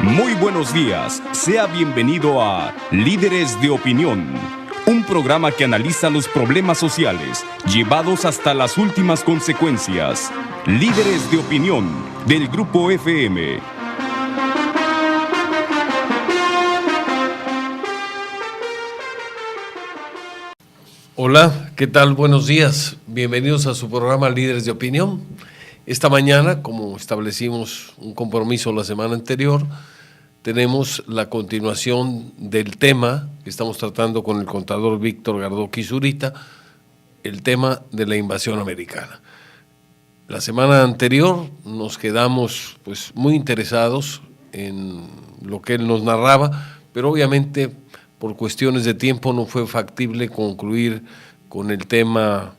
Muy buenos días, sea bienvenido a Líderes de Opinión, un programa que analiza los problemas sociales llevados hasta las últimas consecuencias. Líderes de Opinión, del Grupo FM. Hola, ¿qué tal? Buenos días. Bienvenidos a su programa Líderes de Opinión. Esta mañana, como establecimos un compromiso la semana anterior, tenemos la continuación del tema que estamos tratando con el contador Víctor Gardoqui Zurita, el tema de la invasión americana. La semana anterior nos quedamos muy interesados en lo que él nos narraba, pero obviamente por cuestiones de tiempo no fue factible concluir con el tema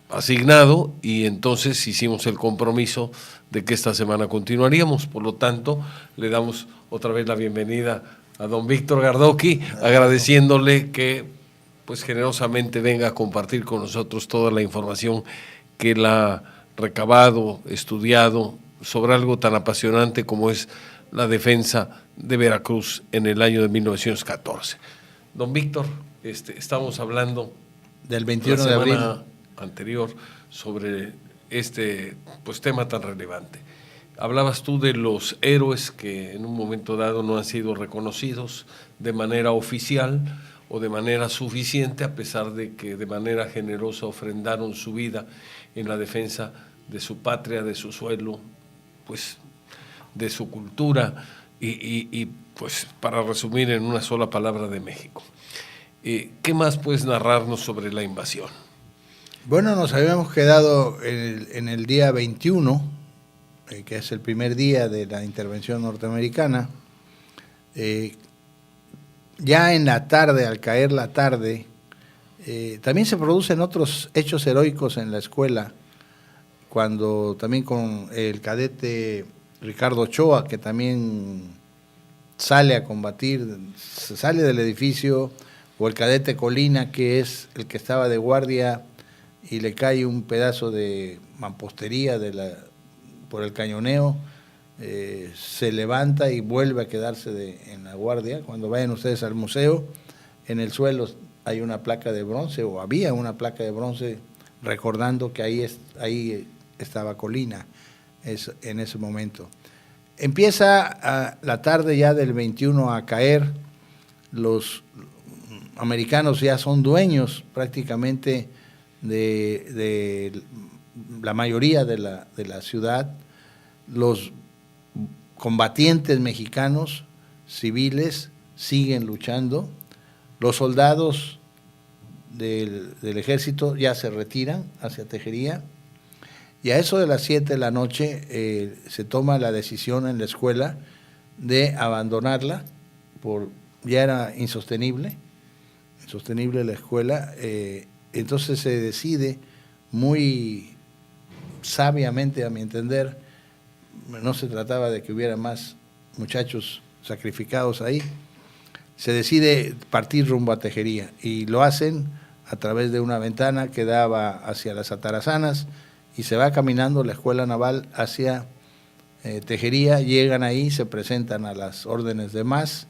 asignado y entonces hicimos el compromiso de que esta semana continuaríamos. Por lo tanto, le damos otra vez la bienvenida a don Víctor Gardoqui, agradeciéndole que generosamente venga a compartir con nosotros toda la información que él ha recabado, estudiado sobre algo tan apasionante como es la defensa de Veracruz en el año de 1914. Don Víctor, estamos hablando del 21 de abril anterior sobre este tema tan relevante. Hablabas tú de los héroes que en un momento dado no han sido reconocidos de manera oficial o de manera suficiente, a pesar de que de manera generosa ofrendaron su vida en la defensa de su patria, de su suelo, de su cultura y para resumir en una sola palabra, de México. ¿Qué más puedes narrarnos sobre la invasión? Bueno, nos habíamos quedado en el día 21, que es el primer día de la intervención norteamericana. Ya en la tarde, al caer la tarde, también se producen otros hechos heroicos en la escuela, cuando también con el cadete Ricardo Ochoa, que también sale a combatir, se sale del edificio, o el cadete Colina, que es el que estaba de guardia y le cae un pedazo de mampostería por el cañoneo, se levanta y vuelve a quedarse en la guardia. Cuando vayan ustedes al museo, en el suelo hay una placa de bronce, o había una placa de bronce recordando que ahí estaba Colina en ese momento. Empieza la tarde ya del 21 a caer. Los americanos ya son dueños prácticamente de la mayoría de la ciudad. Los combatientes mexicanos civiles siguen luchando. Los soldados del ejército ya se retiran hacia Tejería. Y a eso de las 7 de la noche se toma la decisión en la escuela de abandonarla, ya era insostenible la escuela. Entonces se decide muy sabiamente, a mi entender, no se trataba de que hubiera más muchachos sacrificados ahí, se decide partir rumbo a Tejería, y lo hacen a través de una ventana que daba hacia las Atarazanas, y se va caminando la escuela naval hacia Tejería. Llegan ahí, se presentan a las órdenes de Mas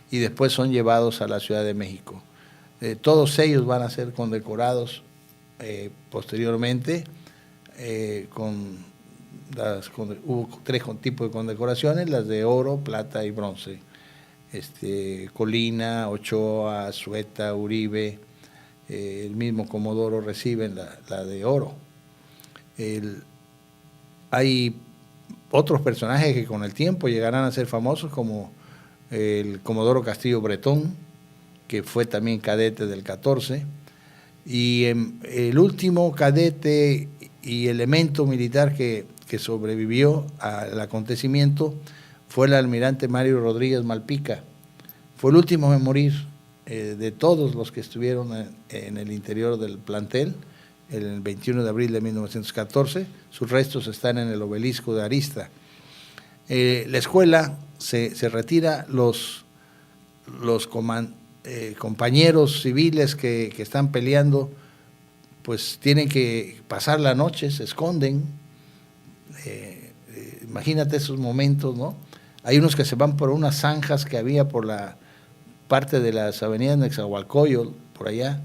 y después son llevados a la Ciudad de México. Todos ellos van a ser condecorados posteriormente. Hubo 3 tipos de condecoraciones: las de oro, plata y bronce. Colina, Ochoa, Sueta, Uribe, el mismo Comodoro reciben la de oro. Hay otros personajes que con el tiempo llegarán a ser famosos, como el Comodoro Castillo Bretón, que fue también cadete del 14, y el último cadete y elemento militar que sobrevivió al acontecimiento fue el almirante Mario Rodríguez Malpica. Fue el último en morir de todos los que estuvieron en el interior del plantel el 21 de abril de 1914. Sus restos están en el obelisco de Arista. La escuela se retira. Los compañeros civiles que están peleando tienen que pasar la noche, se esconden. Imagínate esos momentos, ¿no? Hay unos que se van por unas zanjas que había por la parte de las avenidas Nezahualcóyotl, por allá,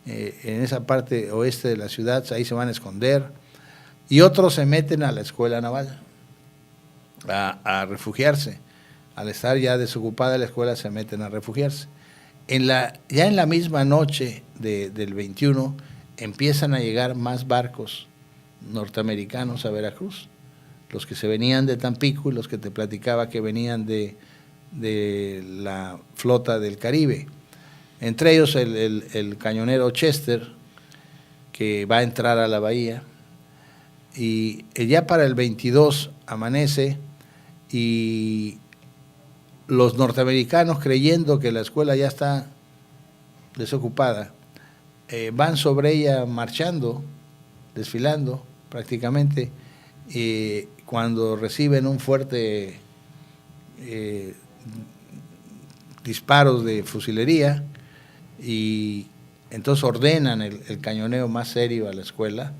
en esa parte oeste de la ciudad, ahí se van a esconder. Y otros se meten a la escuela naval a refugiarse. Al estar ya desocupada la escuela, se meten a refugiarse. Ya en la misma noche del 21 empiezan a llegar más barcos norteamericanos a Veracruz, los que se venían de Tampico y los que te platicaba que venían de la flota del Caribe. Entre ellos el cañonero Chester, que va a entrar a la bahía, y ya para el 22 amanece y los norteamericanos, creyendo que la escuela ya está desocupada, van sobre ella marchando, desfilando prácticamente, cuando reciben un fuerte disparos de fusilería, y entonces ordenan el cañoneo más serio a la escuela,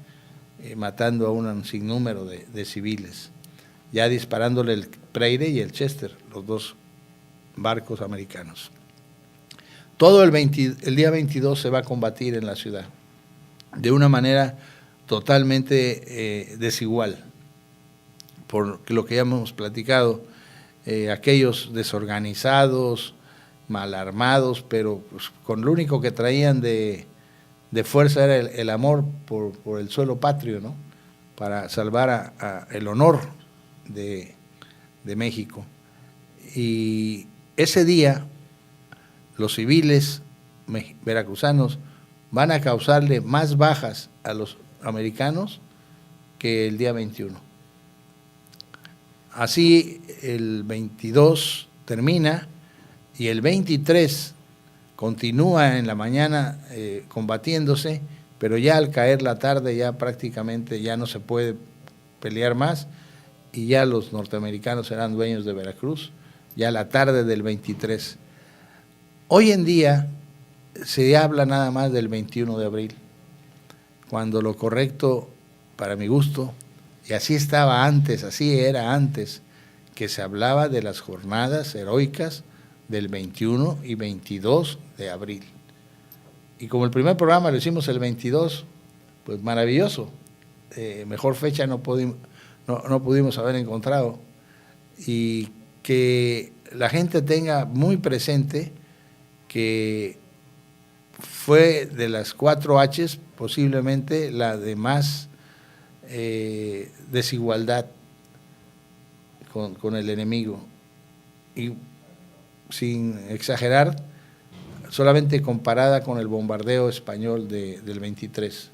matando a un sinnúmero de civiles, ya disparándole el Prairie y el Chester, los dos barcos americanos. Todo el día 22 se va a combatir en la ciudad, de una manera totalmente desigual, por lo que ya hemos platicado, aquellos desorganizados, mal armados, pero pues, con lo único que traían de fuerza era el amor por el suelo patrio, ¿no? Para salvar el honor de México. Y ese día los civiles veracruzanos van a causarle más bajas a los americanos que el día 21. Así el 22 termina y el 23 continúa en la mañana combatiéndose, pero ya al caer la tarde ya prácticamente ya no se puede pelear más y ya los norteamericanos serán dueños de Veracruz, ya la tarde del 23. Hoy en día se habla nada más del 21 de abril, cuando lo correcto, para mi gusto, y así estaba antes, así era antes, que se hablaba de las jornadas heroicas del 21 y 22 de abril. Y como el primer programa lo hicimos el 22, pues maravilloso, mejor fecha no pudimos haber encontrado, y que la gente tenga muy presente que fue de las 4 H's posiblemente la de más desigualdad con el enemigo, y sin exagerar, solamente comparada con el bombardeo español del 23,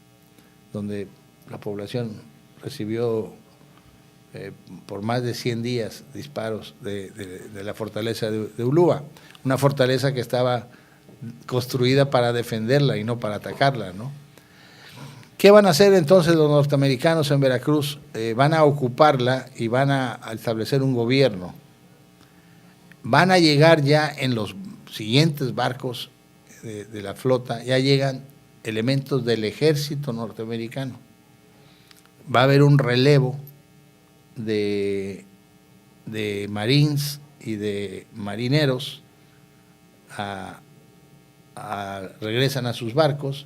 donde la población recibió por más de 100 días disparos de la fortaleza de Ulúa, una fortaleza que estaba construida para defenderla y no para atacarla, ¿no? ¿Qué van a hacer entonces los norteamericanos en Veracruz? Van a ocuparla y van a establecer un gobierno. Van a llegar ya en los siguientes barcos de la flota, ya llegan elementos del ejército norteamericano. Va a haber un relevo de marines y de marineros, regresan a sus barcos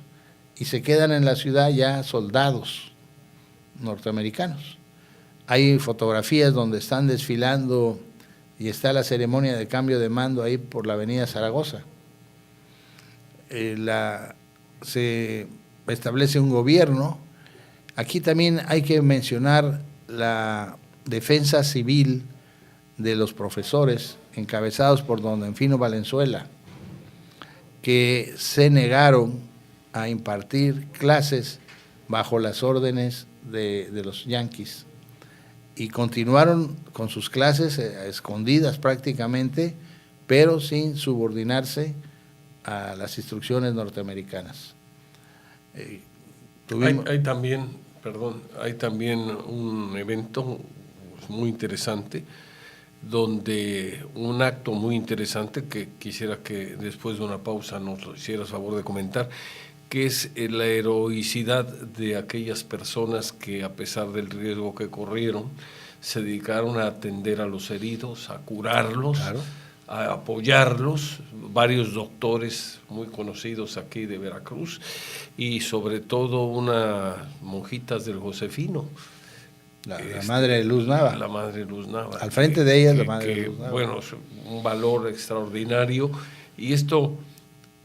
y se quedan en la ciudad ya soldados norteamericanos. Hay fotografías donde están desfilando y está la ceremonia de cambio de mando ahí por la avenida Zaragoza. Se establece un gobierno. Aquí también hay que mencionar la defensa civil de los profesores, encabezados por don Delfino Valenzuela, que se negaron a impartir clases bajo las órdenes de los yanquis y continuaron con sus clases escondidas prácticamente, pero sin subordinarse a las instrucciones norteamericanas. Hay también un evento muy interesante, donde un acto muy interesante que quisiera que después de una pausa nos hicieras favor de comentar, que es la heroicidad de aquellas personas que, a pesar del riesgo que corrieron, se dedicaron a atender a los heridos, a curarlos, Claro. a apoyarlos, varios doctores muy conocidos aquí de Veracruz y sobre todo unas monjitas del Josefino. La Madre Luz Nava. La Madre Luz Nava. Al frente de ella, la Madre Luz Nava. Bueno, es un valor extraordinario y esto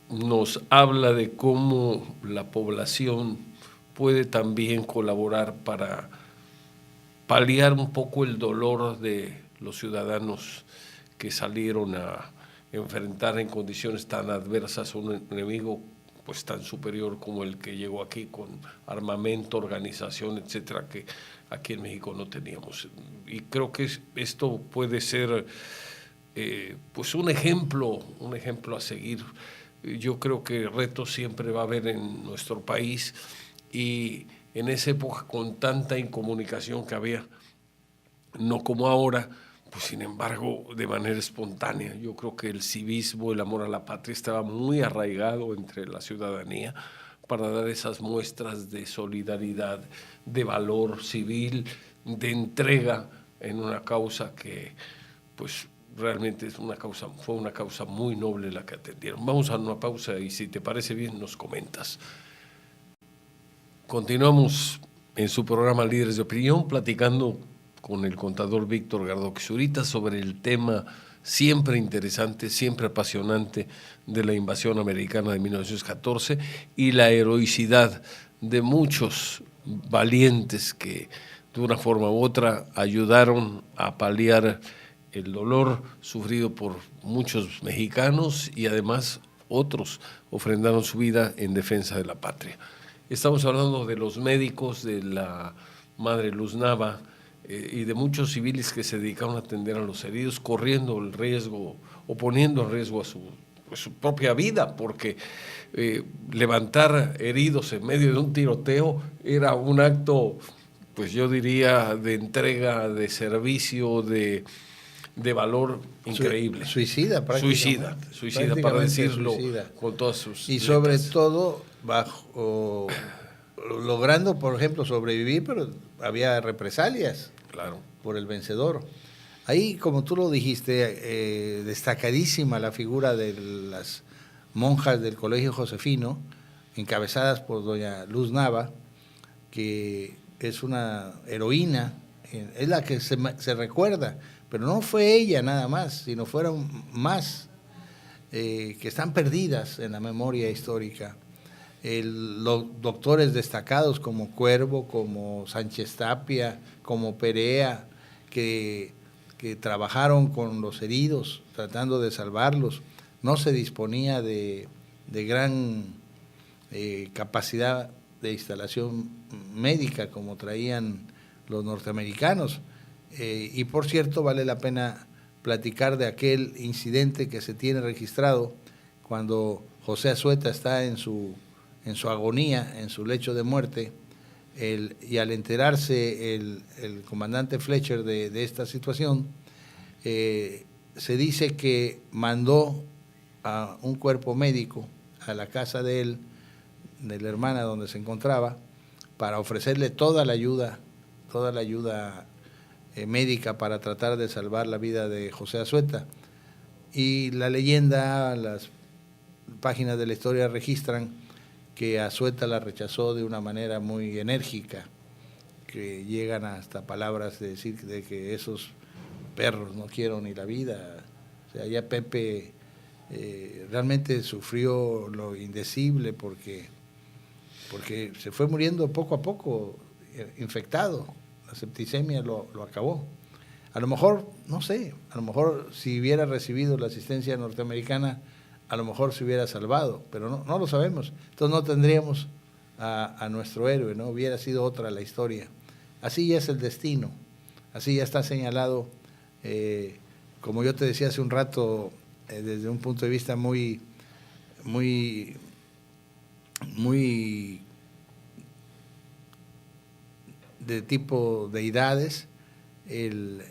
nos habla de cómo la población puede también colaborar para paliar un poco el dolor de los ciudadanos que salieron a enfrentar en condiciones tan adversas a un enemigo pues tan superior como el que llegó aquí con armamento, organización, etcétera, que aquí en México no teníamos. Y creo que esto puede ser pues un ejemplo a seguir. Yo creo que retos siempre va a haber en nuestro país y en esa época con tanta incomunicación que había, no como ahora, pues sin embargo de manera espontánea. Yo creo que el civismo, el amor a la patria estaba muy arraigado entre la ciudadanía para dar esas muestras de solidaridad, de valor civil, de entrega en una causa que pues realmente fue una causa muy noble la que atendieron. Vamos a una pausa y si te parece bien nos comentas. Continuamos en su programa Líderes de Opinión platicando con el contador Víctor Gardoqui Zurita sobre el tema siempre interesante, siempre apasionante de la invasión americana de 1914 y la heroicidad de muchos valientes que de una forma u otra ayudaron a paliar el dolor sufrido por muchos mexicanos y además otros ofrendaron su vida en defensa de la patria. Estamos hablando de los médicos, de la Madre Luz Nava y de muchos civiles que se dedicaron a atender a los heridos, corriendo el riesgo o poniendo en riesgo a su propia vida, porque levantar heridos en medio de un tiroteo era un acto, pues yo diría, de entrega, de servicio, de valor increíble. Suicida, prácticamente. Suicida, para decirlo suicida. Con todas sus y letras. sobre todo logrando, por ejemplo, sobrevivir, pero había represalias. Claro. Por el vencedor. Ahí, como tú lo dijiste, destacadísima la figura de las monjas del Colegio Josefino, encabezadas por doña Luz Nava, que es una heroína, es la que se recuerda, pero no fue ella nada más, sino fueron más que están perdidas en la memoria histórica. Los doctores destacados como Cuervo, como Sánchez Tapia, como Perea, que trabajaron con los heridos, tratando de salvarlos. No se disponía de gran capacidad de instalación médica como traían los norteamericanos. Y por cierto, vale la pena platicar de aquel incidente que se tiene registrado cuando José Azueta está en su agonía, en su lecho de muerte, y al enterarse el comandante Fletcher de esta situación, se dice que mandó a un cuerpo médico a la casa de él, de la hermana donde se encontraba, para ofrecerle toda la ayuda médica para tratar de salvar la vida de José Azueta. Y la leyenda, las páginas de la historia registran que Azueta la rechazó de una manera muy enérgica, que llegan hasta palabras de decir de que esos perros no quiero ni la vida. O sea, ya Pepe realmente sufrió lo indecible porque se fue muriendo poco a poco, infectado. La septicemia lo acabó. A lo mejor, no sé, a lo mejor si hubiera recibido la asistencia norteamericana, a lo mejor se hubiera salvado, pero no lo sabemos. Entonces no tendríamos a nuestro héroe, ¿no? Hubiera sido otra la historia. Así ya es el destino, así ya está señalado, como yo te decía hace un rato, desde un punto de vista muy de tipo deidades, el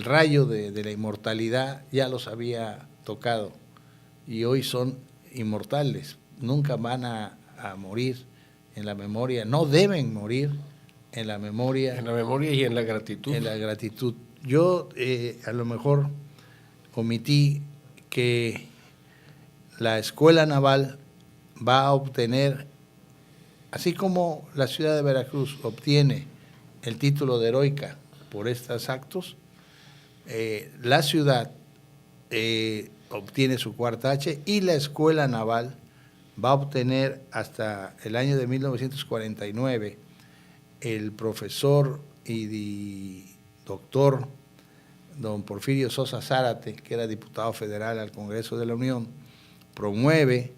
rayo de la inmortalidad ya los había tocado y hoy son inmortales, nunca van a morir en la memoria, no deben morir en la memoria. En la memoria y en la gratitud. En la gratitud. Yo a lo mejor omití que la Escuela Naval va a obtener, así como la ciudad de Veracruz obtiene el título de heroica por estos actos, la ciudad obtiene su cuarta H y la Escuela Naval va a obtener hasta el año de 1949 el profesor y doctor don Porfirio Sosa Zárate, que era diputado federal al Congreso de la Unión, promueve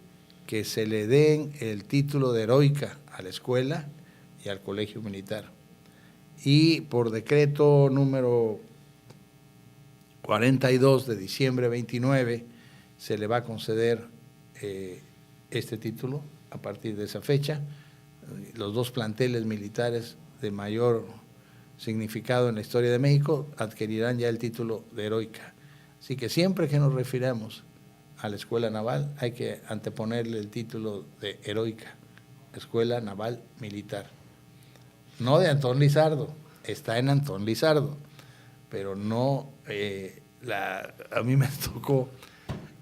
que se le den el título de heroica a la escuela y al colegio militar. Y por decreto número 42 de diciembre 29 se le va a conceder este título a partir de esa fecha. Los dos planteles militares de mayor significado en la historia de México adquirirán ya el título de heroica. Así que siempre que nos refiramos a la Escuela Naval hay que anteponerle el título de heroica, Escuela Naval Militar. No de Antón Lizardo, está en Antón Lizardo, pero no, a mí me tocó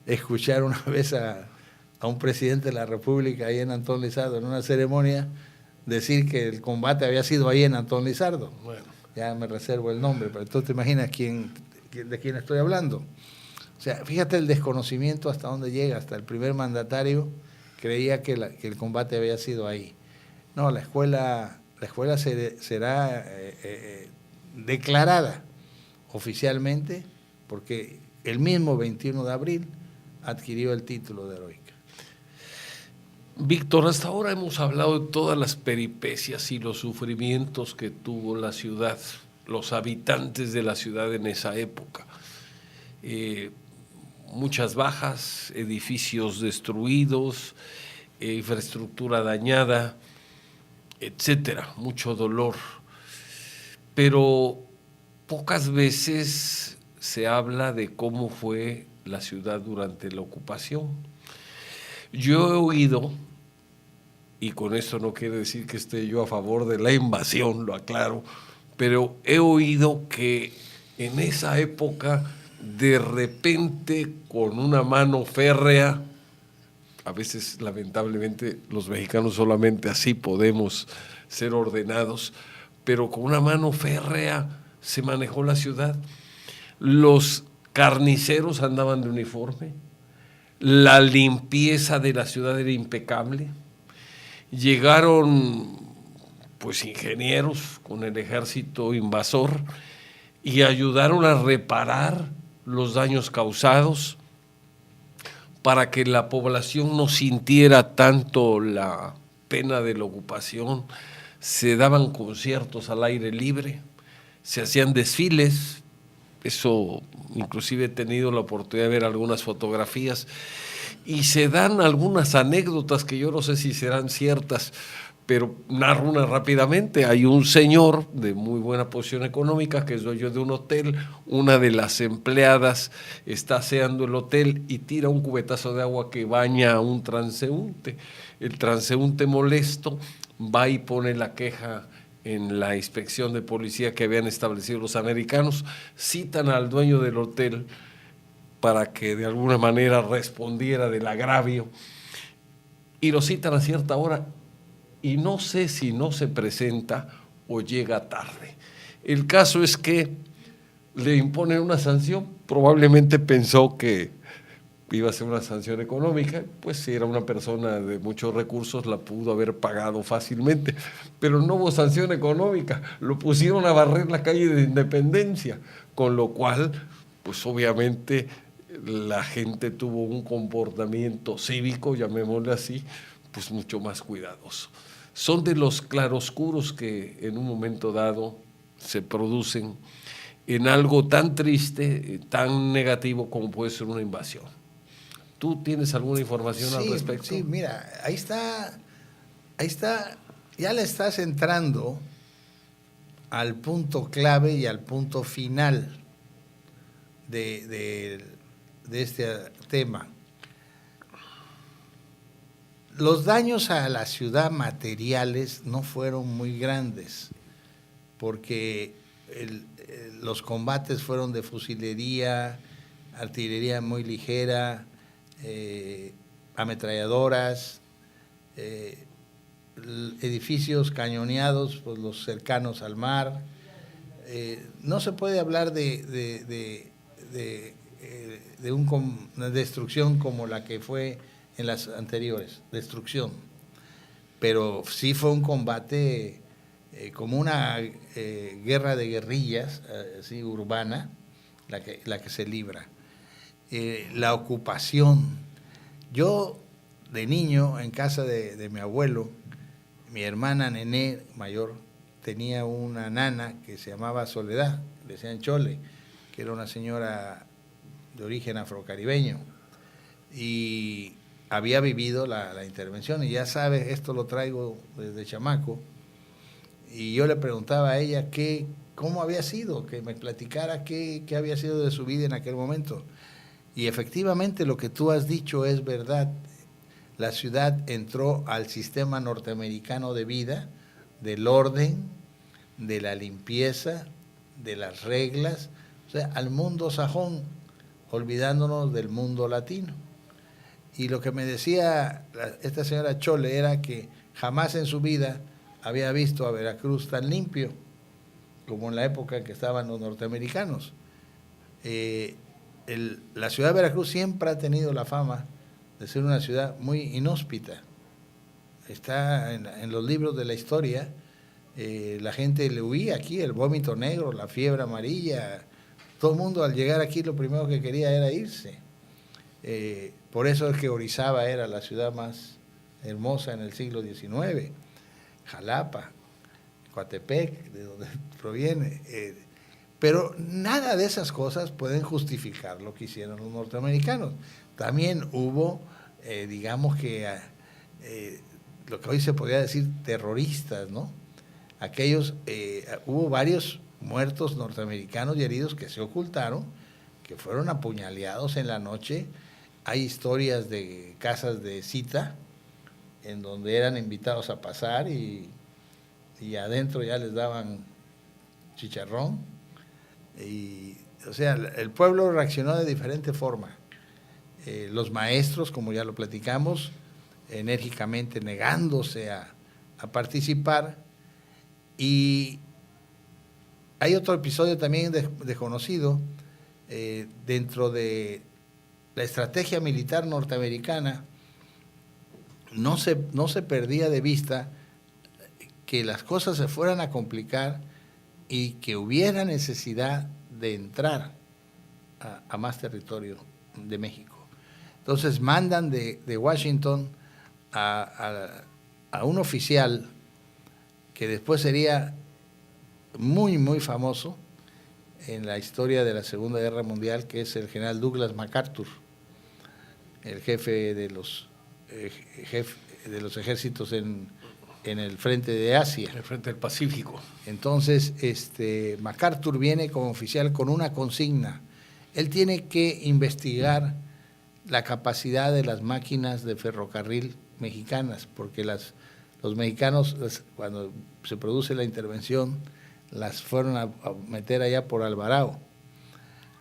escuchar una vez a un presidente de la República ahí en Antón Lizardo, en una ceremonia, decir que el combate había sido ahí en Antón Lizardo. Bueno, ya me reservo el nombre, pero tú te imaginas de quién estoy hablando. O sea, fíjate el desconocimiento hasta dónde llega, hasta el primer mandatario creía que el combate había sido ahí. No, la escuela será declarada oficialmente porque el mismo 21 de abril adquirió el título de heroica. Víctor, hasta ahora hemos hablado de todas las peripecias y los sufrimientos que tuvo la ciudad, los habitantes de la ciudad en esa época. Muchas bajas, edificios destruidos, infraestructura dañada, etcétera, mucho dolor. Pero pocas veces se habla de cómo fue la ciudad durante la ocupación. Yo he oído, y con esto no quiere decir que esté yo a favor de la invasión, lo aclaro, pero he oído que en esa época, de repente, con una mano férrea, a veces lamentablemente los mexicanos solamente así podemos ser ordenados, pero con una mano férrea se manejó la ciudad. Los carniceros andaban de uniforme, la limpieza de la ciudad era impecable. Llegaron pues ingenieros con el ejército invasor y ayudaron a reparar los daños causados para que la población no sintiera tanto la pena de la ocupación. Se daban conciertos al aire libre, se hacían desfiles. Eso, inclusive he tenido la oportunidad de ver algunas fotografías y se dan algunas anécdotas que yo no sé si serán ciertas, pero narro una rápidamente. Hay un señor de muy buena posición económica que es dueño de un hotel, una de las empleadas está aseando el hotel y tira un cubetazo de agua que baña a un transeúnte. El transeúnte molesto va y pone la queja en la inspección de policía que habían establecido los americanos, citan al dueño del hotel para que de alguna manera respondiera del agravio y lo citan a cierta hora y no sé si no se presenta o llega tarde. El caso es que le imponen una sanción, probablemente pensó que iba a ser una sanción económica, pues si era una persona de muchos recursos la pudo haber pagado fácilmente, pero no hubo sanción económica, lo pusieron a barrer la calle de Independencia, con lo cual, pues obviamente la gente tuvo un comportamiento cívico, llamémosle así, pues mucho más cuidadoso. Son de los claroscuros que en un momento dado se producen en algo tan triste, tan negativo como puede ser una invasión. ¿Tú tienes alguna información al respecto? Sí, mira, ahí está, ya le estás entrando al punto clave y al punto final de este tema. Los daños a la ciudad materiales no fueron muy grandes, porque los combates fueron de fusilería, artillería muy ligera, ametralladoras, edificios cañoneados, pues los cercanos al mar. No se puede hablar de una destrucción como la que fue en las anteriores, destrucción. Pero sí fue un combate como una guerra de guerrillas, así urbana, la que se libra. La ocupación. Yo, de niño, en casa de mi abuelo, mi hermana Nené mayor tenía una nana que se llamaba Soledad, le decían Chole, que era una señora de origen afrocaribeño, y había vivido la intervención, y ya sabes, esto lo traigo desde chamaco, y yo le preguntaba a ella cómo había sido, que me platicara qué había sido de su vida en aquel momento. Y efectivamente lo que tú has dicho es verdad. La ciudad entró al sistema norteamericano de vida, del orden, de la limpieza, de las reglas, o sea, al mundo sajón, olvidándonos del mundo latino. Y lo que me decía esta señora Chole era que jamás en su vida había visto a Veracruz tan limpio como en la época en que estaban los norteamericanos. La ciudad de Veracruz siempre ha tenido la fama de ser una ciudad muy inhóspita. Está en los libros de la historia, la gente le huía aquí, el vómito negro, la fiebre amarilla. Todo el mundo al llegar aquí lo primero que quería era irse. Por eso es que Orizaba era la ciudad más hermosa en el siglo XIX. Jalapa, Coatepec, de donde proviene. Pero nada de esas cosas pueden justificar lo que hicieron los norteamericanos. También hubo, digamos que, lo que hoy se podría decir terroristas, ¿no? Hubo varios muertos norteamericanos y heridos que se ocultaron, que fueron apuñaleados en la noche. Hay historias de casas de cita en donde eran invitados a pasar y adentro ya les daban chicharrón. O sea, el pueblo reaccionó de diferente forma. Los maestros, como ya lo platicamos, enérgicamente negándose a participar. Y hay otro episodio también desconocido dentro de la estrategia militar norteamericana. No se perdía de vista que las cosas se fueran a complicar y que hubiera necesidad de entrar a más territorio de México. Entonces mandan de Washington a un oficial que después sería muy, muy famoso en la historia de la Segunda Guerra Mundial, que es el general Douglas MacArthur, el jefe de los ejércitos en el frente de Asia. En el frente del Pacífico. Entonces, MacArthur viene como oficial con una consigna. Él tiene que investigar la capacidad de las máquinas de ferrocarril mexicanas, porque los mexicanos, cuando se produce la intervención, las fueron a meter allá por Alvarado.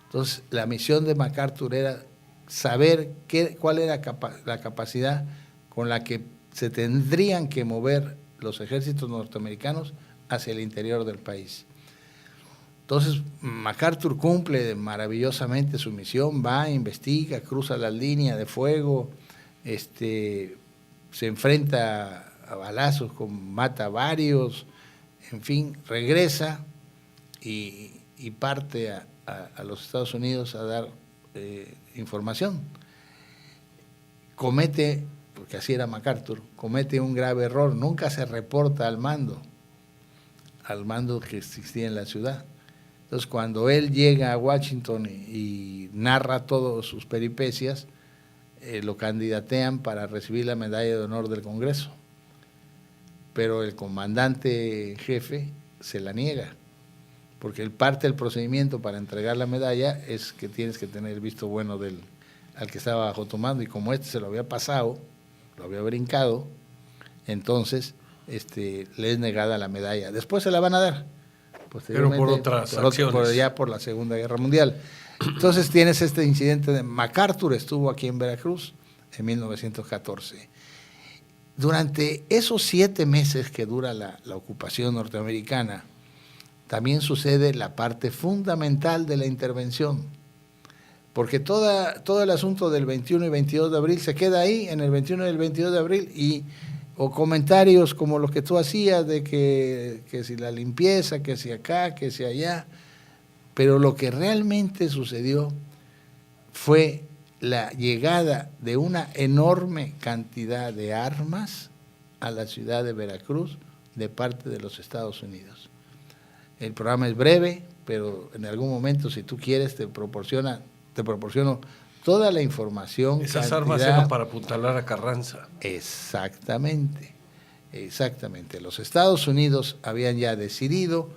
Entonces, la misión de MacArthur era saber cuál era la capacidad con la que se tendrían que mover los ejércitos norteamericanos hacia el interior del país. Entonces, MacArthur cumple maravillosamente su misión, va, investiga, cruza la línea de fuego, se enfrenta a balazos, mata a varios, en fin, regresa y parte a los Estados Unidos a dar información. Comete, porque así era MacArthur, comete un grave error, nunca se reporta al mando que existía en la ciudad. Entonces, cuando él llega a Washington y narra todas sus peripecias, lo candidatean para recibir la medalla de honor del Congreso. Pero el comandante jefe se la niega, porque parte del procedimiento para entregar la medalla es que tienes que tener el visto bueno al que estaba bajo tu mando, y como se lo había pasado, lo había brincado, entonces le es negada la medalla. Después se la van a dar, posteriormente, pero por otras acciones. Ya por la Segunda Guerra Mundial. Entonces tienes este incidente de MacArthur, estuvo aquí en Veracruz en 1914. Durante esos 7 meses que dura la ocupación norteamericana, también sucede la parte fundamental de la intervención, porque todo el asunto del 21 y 22 de abril se queda ahí, en el 21 y el 22 de abril, o comentarios como los que tú hacías de que si la limpieza, que si acá, que si allá, pero lo que realmente sucedió fue la llegada de una enorme cantidad de armas a la ciudad de Veracruz de parte de los Estados Unidos. El programa es breve, pero en algún momento, si tú quieres, te proporciono toda la información. Esas armas eran para apuntalar a Carranza. Exactamente. Los Estados Unidos habían ya decidido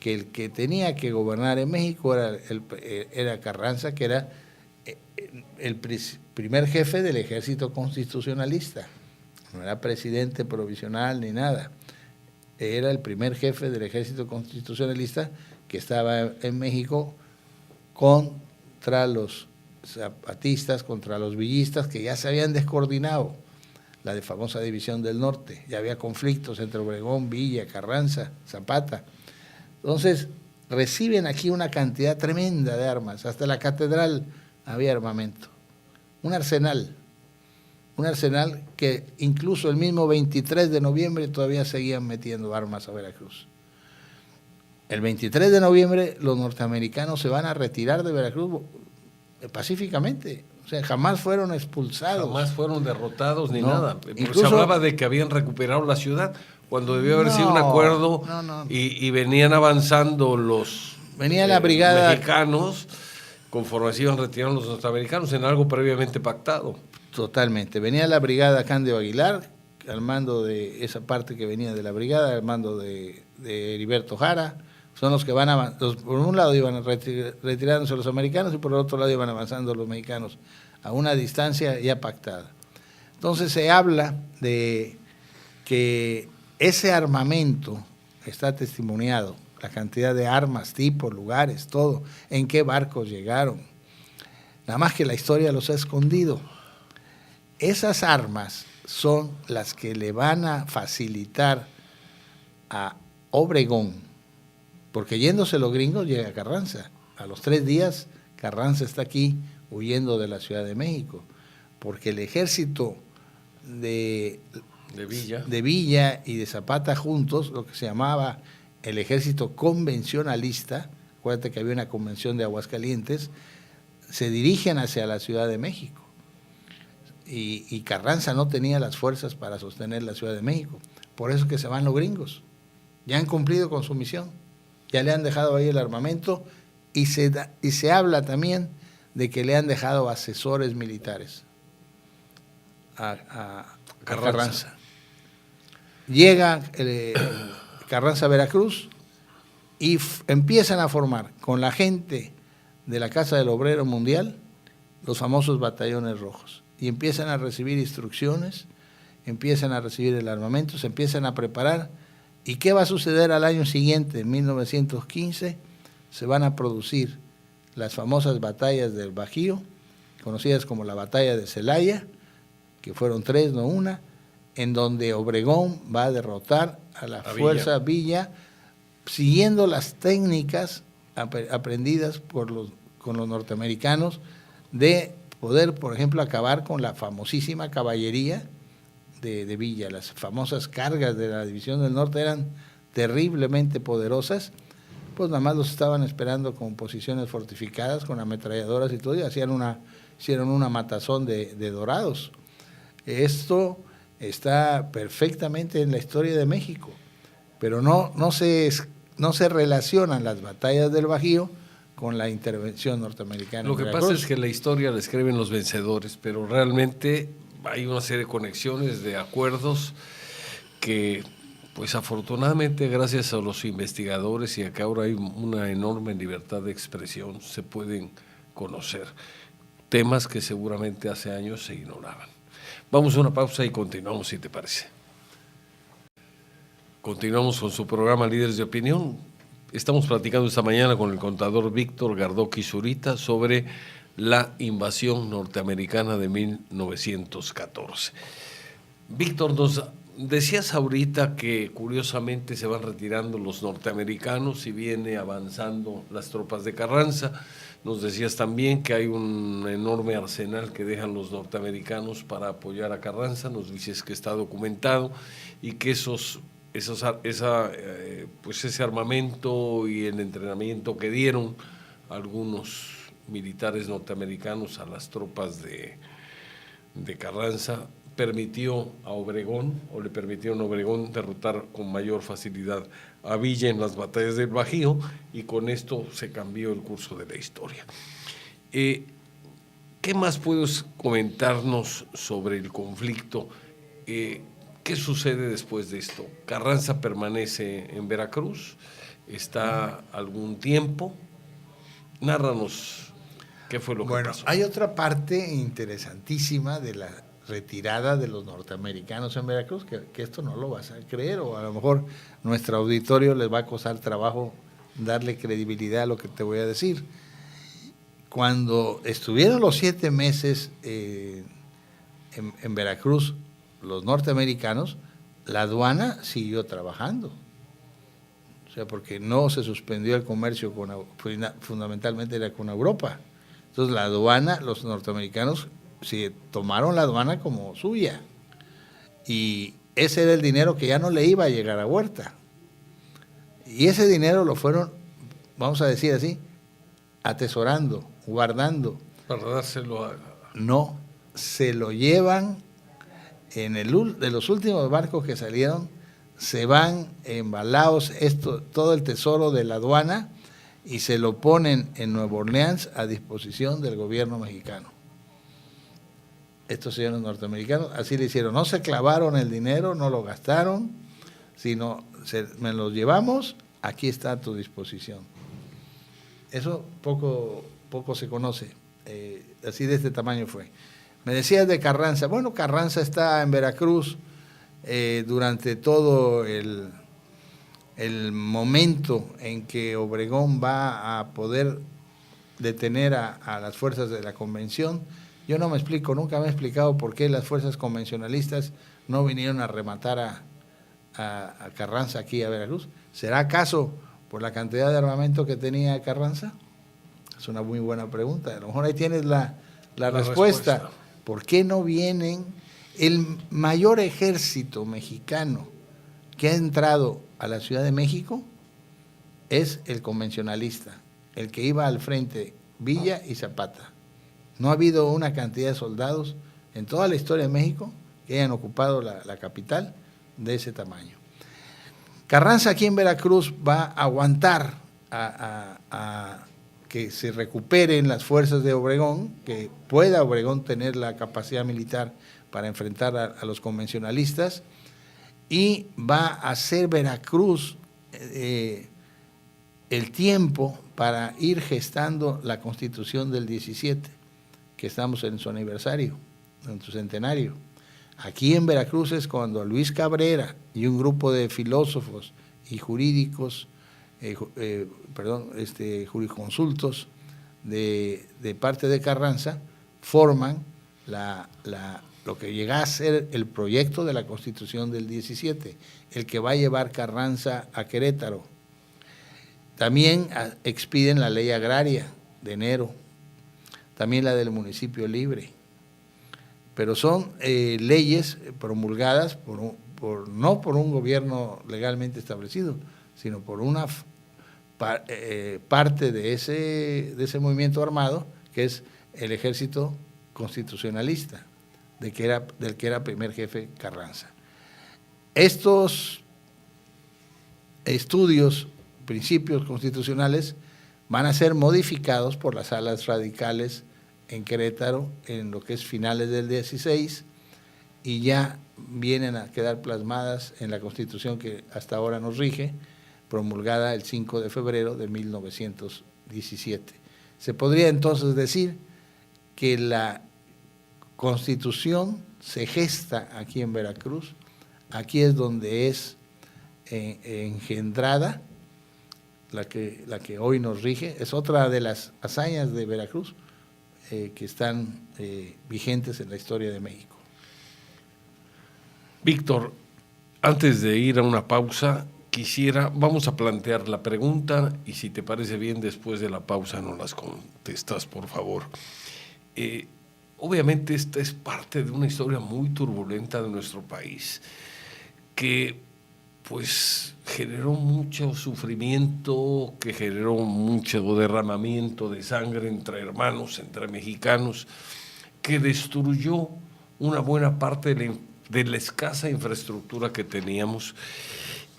que el que tenía que gobernar en México era Carranza, que era el primer jefe del ejército constitucionalista. No era presidente provisional ni nada. Era el primer jefe del ejército constitucionalista que estaba en México contra los zapatistas, contra los villistas, que ya se habían descoordinado, la famosa División del Norte. Ya había conflictos entre Obregón, Villa, Carranza, Zapata. Entonces, reciben aquí una cantidad tremenda de armas. Hasta la catedral había armamento. Un arsenal que incluso el mismo 23 de noviembre todavía seguían metiendo armas a Veracruz. El 23 de noviembre los norteamericanos se van a retirar de Veracruz pacíficamente. O sea, jamás fueron expulsados. Jamás fueron derrotados ni no, nada. Incluso, se hablaba de que habían recuperado la ciudad cuando debió haber sido un acuerdo y venían avanzando los la brigada mexicanos conforme se iban retirando los norteamericanos en algo previamente pactado. Totalmente. Venía la brigada Cándido Aguilar, al mando de esa parte que venía de la brigada, al mando de Heriberto Jara. Son los que van por un lado iban retirándose los americanos y por el otro lado iban avanzando los mexicanos a una distancia ya pactada. Entonces se habla de que ese armamento está testimoniado, la cantidad de armas, tipos, lugares, todo, en qué barcos llegaron. Nada más que la historia los ha escondido. Esas armas son las que le van a facilitar a Obregón, porque yéndose los gringos llega Carranza. A los 3 días Carranza está aquí huyendo de la Ciudad de México, porque el ejército de Villa y de Zapata juntos, lo que se llamaba el ejército convencionalista, acuérdate que había una convención de Aguascalientes, se dirigen hacia la Ciudad de México. Y Carranza no tenía las fuerzas para sostener la Ciudad de México. Por eso es que se van los gringos. Ya han cumplido con su misión. Ya le han dejado ahí el armamento y se habla también de que le han dejado asesores militares a Carranza. Llega Carranza a Veracruz y empiezan a formar con la gente de la Casa del Obrero Mundial los famosos batallones rojos. Y empiezan a recibir instrucciones, empiezan a recibir el armamento, se empiezan a preparar. ¿Y qué va a suceder al año siguiente, en 1915? Se van a producir las famosas batallas del Bajío, conocidas como la batalla de Celaya, que fueron 3, no una, en donde Obregón va a derrotar a la fuerza Villa, siguiendo las técnicas aprendidas con los norteamericanos de poder, por ejemplo, acabar con la famosísima caballería de Villa. Las famosas cargas de la División del Norte eran terriblemente poderosas, pues nada más los estaban esperando con posiciones fortificadas, con ametralladoras y todo, y hicieron una matazón de dorados. Esto está perfectamente en la historia de México, pero no se relacionan las batallas del Bajío con la intervención norteamericana. Lo que pasa es que la historia la escriben los vencedores, pero realmente hay una serie de conexiones, de acuerdos que, pues afortunadamente, gracias a los investigadores y a que ahora hay una enorme libertad de expresión, se pueden conocer temas que seguramente hace años se ignoraban. Vamos a una pausa y continuamos, si te parece. Continuamos con su programa Líderes de Opinión. Estamos platicando esta mañana con el contador Víctor Gardoqui Zurita sobre la invasión norteamericana de 1914. Víctor, nos decías ahorita que curiosamente se van retirando los norteamericanos y viene avanzando las tropas de Carranza. Nos decías también que hay un enorme arsenal que dejan los norteamericanos para apoyar a Carranza. Nos dices que está documentado y que ese armamento y el entrenamiento que dieron algunos militares norteamericanos a las tropas de Carranza permitió a Obregón, o le permitieron a Obregón derrotar con mayor facilidad a Villa en las batallas del Bajío, y con esto se cambió el curso de la historia. ¿Qué más puedes comentarnos sobre el conflicto? ¿Qué sucede después de esto? ¿Carranza permanece en Veracruz? ¿Está algún tiempo? Nárranos qué fue lo que pasó. Hay otra parte interesantísima de la retirada de los norteamericanos en Veracruz, que esto no lo vas a creer, o a lo mejor nuestro auditorio les va a costar trabajo darle credibilidad a lo que te voy a decir. Cuando estuvieron los 7 meses en Veracruz los norteamericanos, la aduana siguió trabajando. O sea, porque no se suspendió el comercio fundamentalmente era con Europa. Entonces la aduana, los norteamericanos tomaron la aduana como suya, y ese era el dinero que ya no le iba a llegar a Huerta, y ese dinero lo fueron, vamos a decir así, atesorando, guardando. Para dárselo No, se lo llevan de los últimos barcos que salieron, se van embalados todo el tesoro de la aduana, y se lo ponen en Nueva Orleans a disposición del gobierno mexicano. Estos señores norteamericanos así le hicieron, no se clavaron el dinero, no lo gastaron, sino me los llevamos, aquí está a tu disposición. Eso poco se conoce, así de este tamaño fue. Me decías de Carranza. Bueno, Carranza está en Veracruz durante todo el momento en que Obregón va a poder detener a las fuerzas de la Convención. Yo no me explico, nunca me he explicado por qué las fuerzas convencionalistas no vinieron a rematar a Carranza aquí a Veracruz. ¿Será acaso por la cantidad de armamento que tenía Carranza? Es una muy buena pregunta. A lo mejor ahí tienes la respuesta. ¿Por qué no vienen? El mayor ejército mexicano que ha entrado a la Ciudad de México es el convencionalista, el que iba al frente, Villa y Zapata. No ha habido una cantidad de soldados en toda la historia de México que hayan ocupado la capital de ese tamaño. Carranza aquí en Veracruz va a aguantar a que se recuperen las fuerzas de Obregón, que pueda Obregón tener la capacidad militar para enfrentar a los convencionalistas, y va a hacer Veracruz el tiempo para ir gestando la Constitución del 17, que estamos en su aniversario, en su centenario. Aquí en Veracruz es cuando Luis Cabrera y un grupo de filósofos y jurídicos, jurisconsultos de parte de Carranza, forman lo que llega a ser el proyecto de la Constitución del 17, el que va a llevar Carranza a Querétaro. También expiden la ley agraria de enero, también la del municipio libre, pero son leyes promulgadas no por un gobierno legalmente establecido, sino por una parte de ese movimiento armado, que es el ejército constitucionalista, del que era primer jefe Carranza. Estos estudios, principios constitucionales, van a ser modificados por las alas radicales en Querétaro en lo que es finales del 16, y ya vienen a quedar plasmadas en la Constitución que hasta ahora nos rige, promulgada el 5 de febrero de 1917. Se podría entonces decir que la Constitución se gesta aquí en Veracruz, aquí es donde es engendrada, la que hoy nos rige. Es otra de las hazañas de Veracruz que están vigentes en la historia de México. Víctor, antes de ir a una pausa, vamos a plantear la pregunta y si te parece bien, después de la pausa nos las contestas, por favor. Obviamente esta es parte de una historia muy turbulenta de nuestro país, que pues generó mucho sufrimiento, que generó mucho derramamiento de sangre entre hermanos, entre mexicanos, que destruyó una buena parte de la escasa infraestructura que teníamos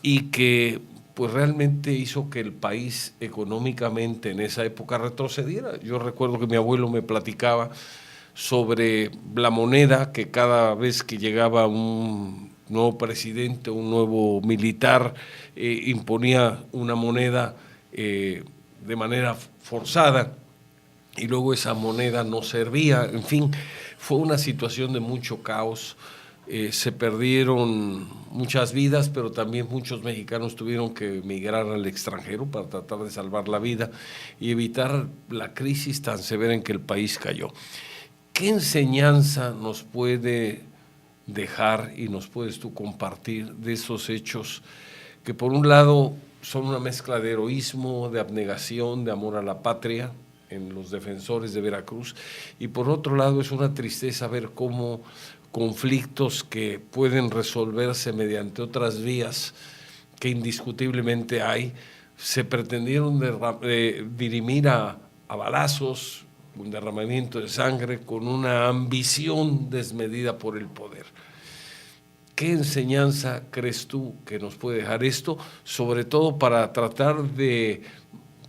y que pues realmente hizo que el país económicamente en esa época retrocediera. Yo recuerdo que mi abuelo me platicaba sobre la moneda, que cada vez que llegaba un nuevo presidente, un nuevo militar, imponía una moneda de manera forzada y luego esa moneda no servía. En fin, fue una situación de mucho caos. Se perdieron muchas vidas, pero también muchos mexicanos tuvieron que emigrar al extranjero para tratar de salvar la vida y evitar la crisis tan severa en que el país cayó. ¿Qué enseñanza nos puede dejar y nos puedes tú compartir de esos hechos que por un lado son una mezcla de heroísmo, de abnegación, de amor a la patria en los defensores de Veracruz, y por otro lado es una tristeza ver cómo conflictos que pueden resolverse mediante otras vías que indiscutiblemente hay, se pretendieron dirimir a balazos, un derramamiento de sangre con una ambición desmedida por el poder. ¿Qué enseñanza crees tú que nos puede dejar esto? Sobre todo para tratar de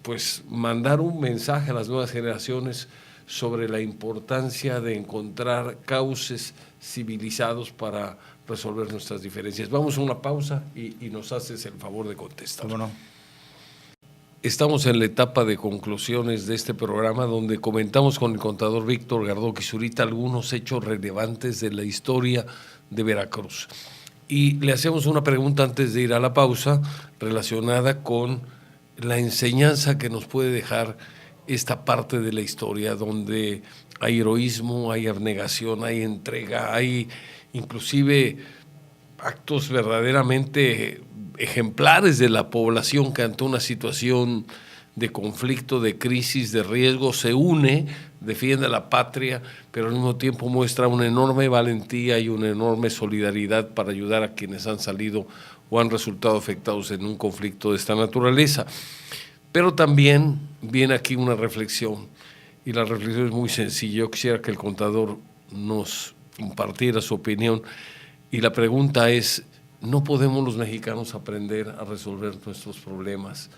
pues, mandar un mensaje a las nuevas generaciones sobre la importancia de encontrar cauces civilizados para resolver nuestras diferencias. Vamos a una pausa y nos haces el favor de contestar. ¿Cómo no? Estamos en la etapa de conclusiones de este programa donde comentamos con el contador Víctor Gardoqui Zurita algunos hechos relevantes de la historia de Veracruz. Y le hacemos una pregunta antes de ir a la pausa relacionada con la enseñanza que nos puede dejar esta parte de la historia donde hay heroísmo, hay abnegación, hay entrega, hay inclusive actos verdaderamente ejemplares de la población que ante una situación de conflicto, de crisis, de riesgo, se une, defiende a la patria, pero al mismo tiempo muestra una enorme valentía y una enorme solidaridad para ayudar a quienes han salido o han resultado afectados en un conflicto de esta naturaleza. Pero también viene aquí una reflexión, y la reflexión es muy sencilla. Yo quisiera que el contador nos compartiera su opinión, y la pregunta es: ¿no podemos los mexicanos aprender a resolver nuestros problemas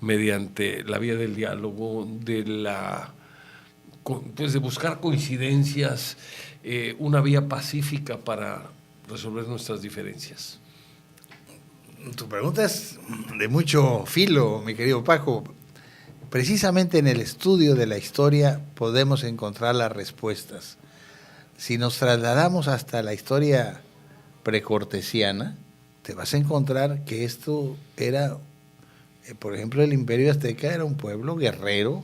mediante la vía del diálogo, pues de buscar coincidencias, una vía pacífica para resolver nuestras diferencias? Tu pregunta es de mucho filo, mi querido Paco. Precisamente en el estudio de la historia podemos encontrar las respuestas. Si nos trasladamos hasta la historia precortesiana, te vas a encontrar que esto era, por ejemplo, el Imperio Azteca era un pueblo guerrero,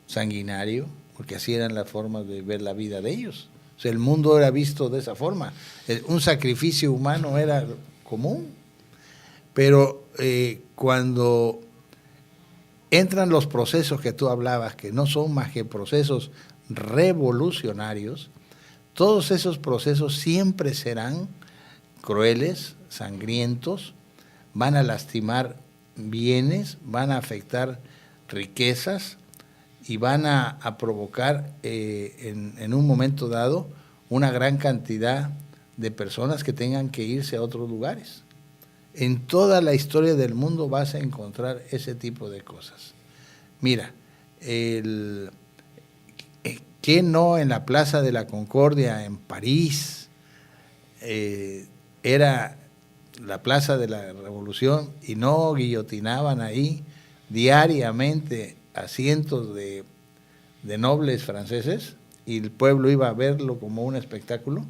sanguinario, porque así eran las formas de ver la vida de ellos. O sea, el mundo era visto de esa forma. Un sacrificio humano era común. Pero cuando entran los procesos que tú hablabas, que no son más que procesos revolucionarios, todos esos procesos siempre serán crueles, sangrientos, van a lastimar bienes, van a afectar riquezas y van a provocar en un momento dado una gran cantidad de personas que tengan que irse a otros lugares. En toda la historia del mundo vas a encontrar ese tipo de cosas. Mira, ¿qué no en la Plaza de la Concordia en París? Era la Plaza de la Revolución y no guillotinaban ahí diariamente a cientos de nobles franceses y el pueblo iba a verlo como un espectáculo.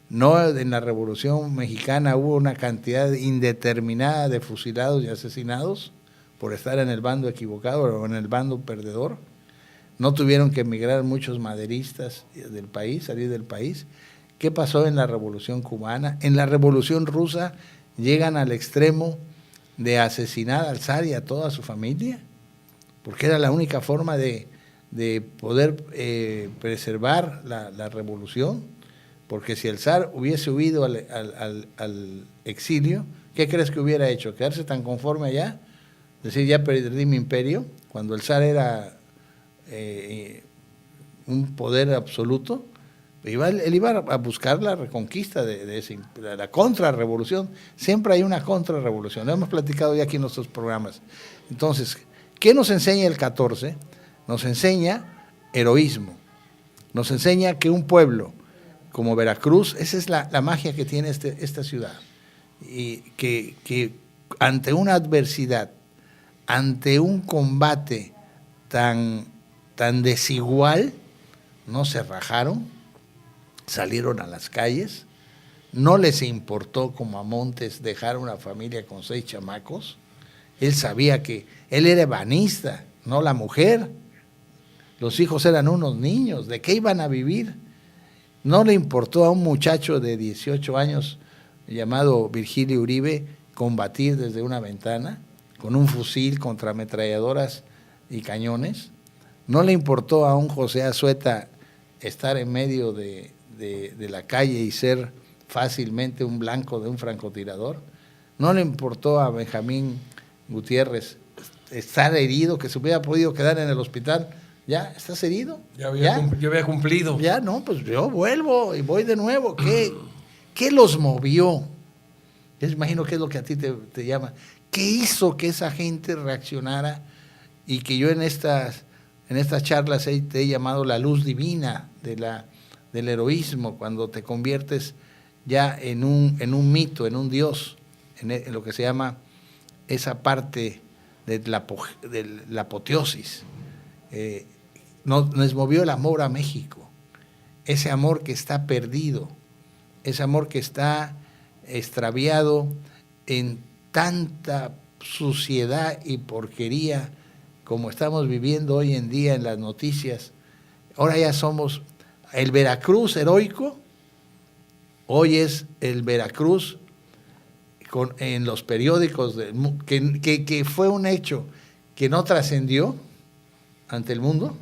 No, en la Revolución Mexicana hubo una cantidad indeterminada de fusilados y asesinados por estar en el bando equivocado o en el bando perdedor. No tuvieron que emigrar muchos maderistas del país, salir del país. ¿Qué pasó en la Revolución Cubana? En la Revolución Rusa llegan al extremo de asesinar al zar y a toda su familia, porque era la única forma de poder preservar la revolución, porque si el zar hubiese huido al exilio, ¿qué crees que hubiera hecho? ¿Quedarse tan conforme allá? Decir, ya perdí mi imperio, cuando el zar era un poder absoluto. Él iba a buscar la reconquista de la contrarrevolución. Siempre hay una contrarrevolución. Lo hemos platicado ya aquí en nuestros programas. Entonces, ¿qué nos enseña el 14? Nos enseña heroísmo. Nos enseña que un pueblo como Veracruz, esa es la magia que tiene esta ciudad. Y que ante una adversidad, ante un combate tan desigual, no se rajaron, salieron a las calles, no les importó como a Montes dejar una familia con 6 chamacos. Él sabía que él era ebanista, no la mujer. Los hijos eran unos niños, ¿de qué iban a vivir? No le importó a un muchacho de 18 años llamado Virgilio Uribe combatir desde una ventana con un fusil contra ametralladoras y cañones. No le importó a un José Azueta estar en medio de la calle y ser fácilmente un blanco de un francotirador. No le importó a Benjamín Gutiérrez estar herido, que se hubiera podido quedar en el hospital. ¿Ya? ¿Estás herido? Yo había cumplido. Ya, no, pues yo vuelvo y voy de nuevo. ¿Qué los movió? Yo imagino que es lo que a ti te llama. ¿Qué hizo que esa gente reaccionara? Y que yo en estas charlas te he llamado la luz divina del heroísmo, cuando te conviertes ya en un mito, en un dios, en lo que se llama esa parte de la apoteosis. Nos movió el amor a México, ese amor que está perdido, ese amor que está extraviado en tanta suciedad y porquería como estamos viviendo hoy en día en las noticias. Ahora ya somos el Veracruz heroico, hoy es el Veracruz en los periódicos, que fue un hecho que no trascendió ante el mundo.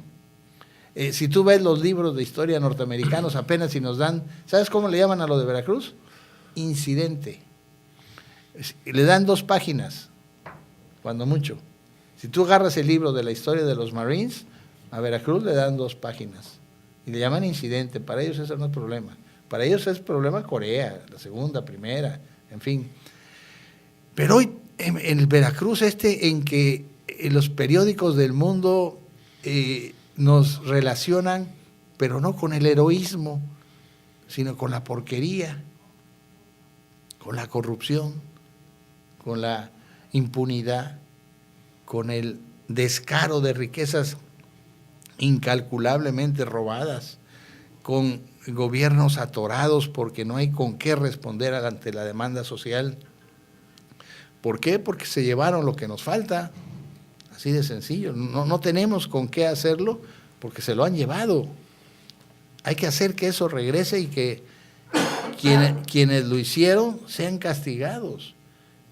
Si tú ves los libros de historia norteamericanos, apenas si nos dan, ¿sabes cómo le llaman a lo de Veracruz? Incidente. Le dan 2 páginas, cuando mucho. Si tú agarras el libro de la historia de los Marines, a Veracruz le dan 2 páginas. Y le llaman incidente. Para ellos ese no es problema. Para ellos es problema Corea, la segunda, primera, en fin. Pero hoy, en el Veracruz en que los periódicos del mundo nos relacionan, pero no con el heroísmo, sino con la porquería, con la corrupción, con la impunidad, con el descaro de riquezas incalculablemente robadas, con gobiernos atorados porque no hay con qué responder ante la demanda social. ¿Por qué? Porque se llevaron lo que nos falta, así de sencillo. No tenemos con qué hacerlo porque se lo han llevado. Hay que hacer que eso regrese y que quienes lo hicieron sean castigados.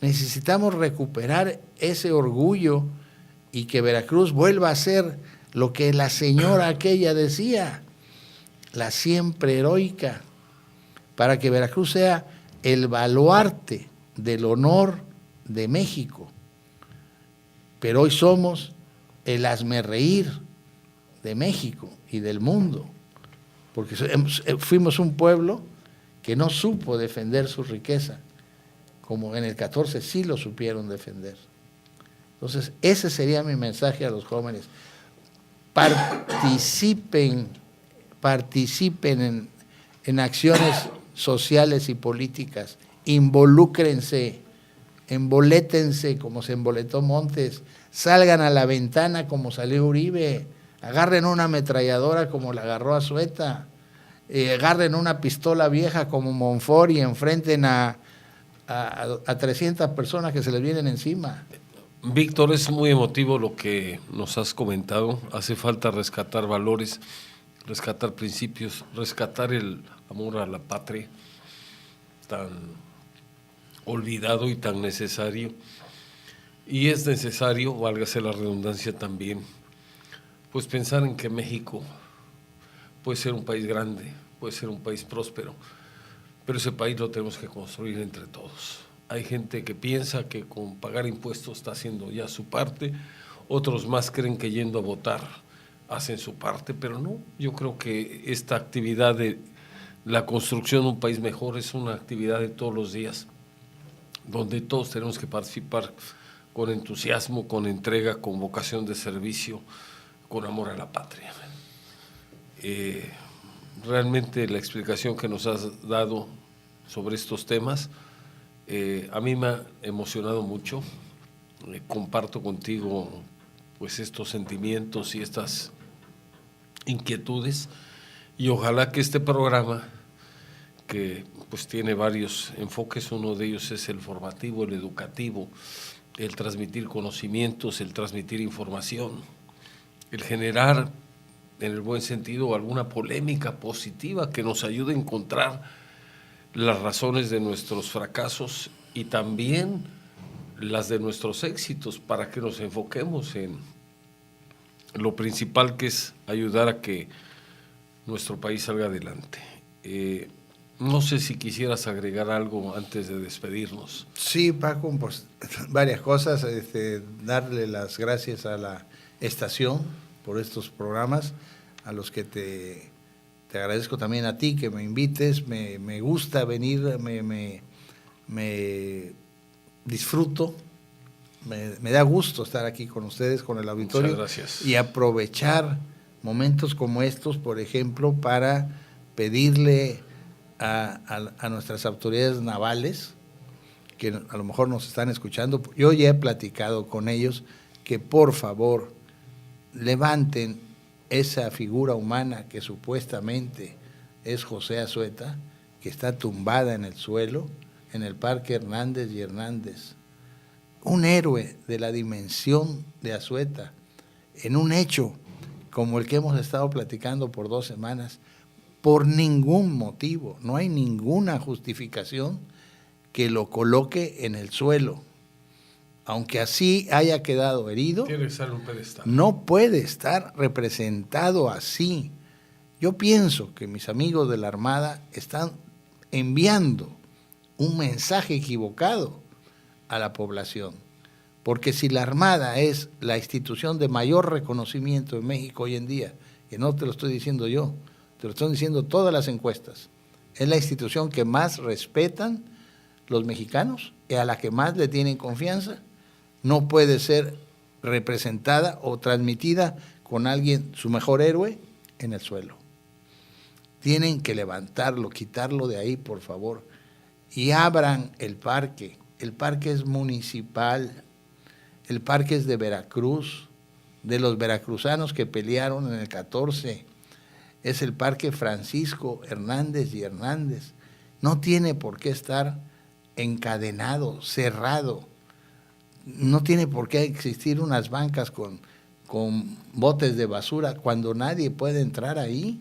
Necesitamos recuperar ese orgullo y que Veracruz vuelva a ser lo que la señora aquella decía, la siempre heroica, para que Veracruz sea el baluarte del honor de México. Pero hoy somos el hazmerreír de México y del mundo, porque fuimos un pueblo que no supo defender su riqueza, como en el 14 sí lo supieron defender. Entonces, ese sería mi mensaje a los jóvenes. Participen en acciones sociales y políticas, involúcrense, embolétense como se emboletó Montes, salgan a la ventana como salió Uribe, agarren una ametralladora como la agarró Azueta, agarren una pistola vieja como Monfort y enfrenten a 300 personas que se les vienen encima. Víctor, es muy emotivo lo que nos has comentado. Hace falta rescatar valores, rescatar principios, rescatar el amor a la patria, tan olvidado y tan necesario. Y es necesario, válgase la redundancia también, pues pensar en que México puede ser un país grande, puede ser un país próspero, pero ese país lo tenemos que construir entre todos. Hay gente que piensa que con pagar impuestos está haciendo ya su parte, otros más creen que yendo a votar hacen su parte, pero no. Yo creo que esta actividad de la construcción de un país mejor es una actividad de todos los días, donde todos tenemos que participar con entusiasmo, con entrega, con vocación de servicio, con amor a la patria. Realmente la explicación que nos has dado sobre estos temas a mí me ha emocionado mucho. Comparto contigo pues estos sentimientos y estas inquietudes, y ojalá que este programa, que pues tiene varios enfoques, uno de ellos es el formativo, el educativo, el transmitir conocimientos, el transmitir información, el generar en el buen sentido alguna polémica positiva que nos ayude a encontrar las razones de nuestros fracasos y también las de nuestros éxitos, para que nos enfoquemos en lo principal, que es ayudar a que nuestro país salga adelante. No sé si quisieras agregar algo antes de despedirnos. Sí, Paco, pues varias cosas. Darle las gracias a la estación por estos programas, a los que te agradezco también a ti que me invites. Me gusta venir, me disfruto, me da gusto estar aquí con ustedes, con el auditorio. Muchas gracias. Y aprovechar momentos como estos, por ejemplo, para pedirle a nuestras autoridades navales, que a lo mejor nos están escuchando, yo ya he platicado con ellos, que por favor levanten esa figura humana que supuestamente es José Azueta, que está tumbada en el suelo, en el Parque Hernández y Hernández. Un héroe de la dimensión de Azueta, en un hecho como el que hemos estado platicando por 2 semanas, por ningún motivo, no hay ninguna justificación que lo coloque en el suelo. Aunque así haya quedado herido, Tiene que estar en un pedestal. no puede estar representado así. Yo pienso que mis amigos de la Armada están enviando un mensaje equivocado a la población, porque si la Armada es la institución de mayor reconocimiento en México hoy en día, que no te lo estoy diciendo yo, te lo están diciendo todas las encuestas, es la institución que más respetan los mexicanos y a la que más le tienen confianza, no puede ser representada o transmitida con alguien, su mejor héroe, en el suelo. Tienen que levantarlo, quitarlo de ahí, por favor, y abran el parque. El parque es municipal, el parque es de Veracruz, de los veracruzanos que pelearon en el 14, es el Parque Francisco Hernández y Hernández. No tiene por qué estar encadenado, cerrado. No tiene por qué existir unas bancas con botes de basura cuando nadie puede entrar ahí.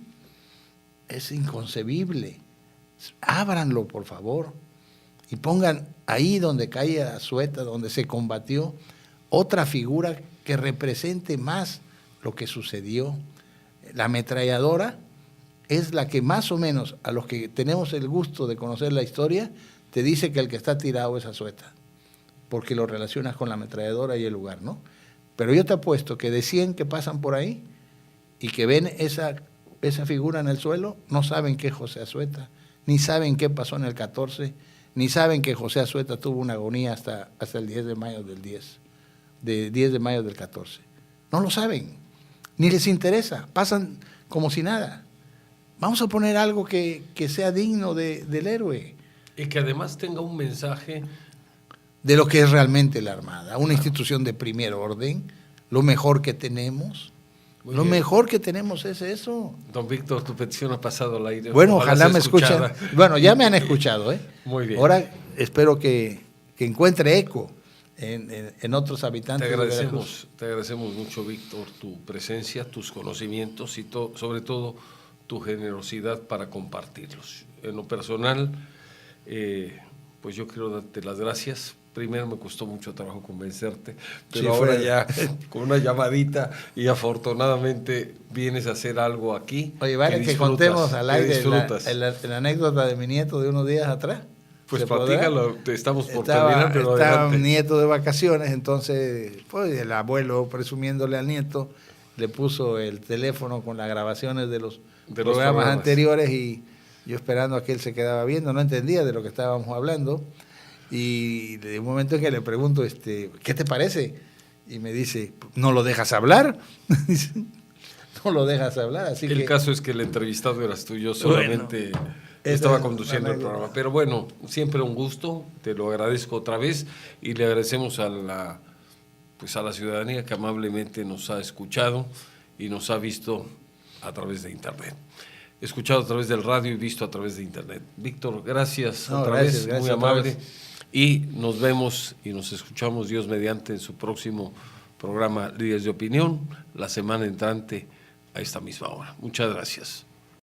Es inconcebible. Ábranlo, por favor, y pongan ahí donde cae Azueta, donde se combatió, otra figura que represente más lo que sucedió. La ametralladora es la que más o menos, a los que tenemos el gusto de conocer la historia, te dice que el que está tirado es Azueta, porque lo relacionas con la ametralladora y el lugar, ¿no? Pero yo te apuesto que de 100 que pasan por ahí y que ven esa figura en el suelo, no saben qué es José Azueta, ni saben qué pasó en el 14, ni saben que José Azueta tuvo una agonía hasta el 10 de mayo del 10 de mayo del 14. No lo saben, ni les interesa, pasan como si nada. Vamos a poner algo que sea digno del héroe. Y que además tenga un mensaje de lo que es realmente la Armada, una institución de primer orden, lo mejor que tenemos. Muy lo bien. mejor que tenemos es eso. Don Víctor, tu petición ha pasado al aire. Bueno, ojalá sea me escuchen. escuchada. Bueno, ya me han escuchado, ¿eh? Muy bien. Ahora espero que encuentre eco en otros habitantes de Veracruz. Te agradecemos mucho, Víctor, tu presencia, tus conocimientos y sobre todo tu generosidad para compartirlos. En lo personal, pues yo quiero darte las gracias. Primero me costó mucho trabajo convencerte, pero Sí, ahora fue. ya con una llamadita y afortunadamente vienes a hacer algo aquí. Oye, vale que contemos al aire disfrutas. la anécdota de mi nieto de unos días atrás. Pues ¿Se podrá? platícalo, estamos por terminar, pero estaba adelante. un nieto de vacaciones, entonces pues, el abuelo, presumiéndole al nieto, le puso el teléfono con las grabaciones de los programas anteriores, y yo esperando a que él se quedaba viendo, no entendía de lo que estábamos hablando, y de un momento en que le pregunto, ¿qué te parece? Y me dice, ¿no lo dejas hablar? No lo dejas hablar, así El que... caso es que el entrevistado eras tú, yo solamente estaba conduciendo el programa. Pero bueno, siempre un gusto, te lo agradezco otra vez y le agradecemos a la ciudadanía que amablemente nos ha escuchado y nos ha visto a través de internet. Escuchado a través del radio y visto a través de internet. Víctor, gracias otra vez, muy amable. Y nos vemos y nos escuchamos, Dios mediante, en su próximo programa Líderes de Opinión, la semana entrante a esta misma hora. Muchas gracias.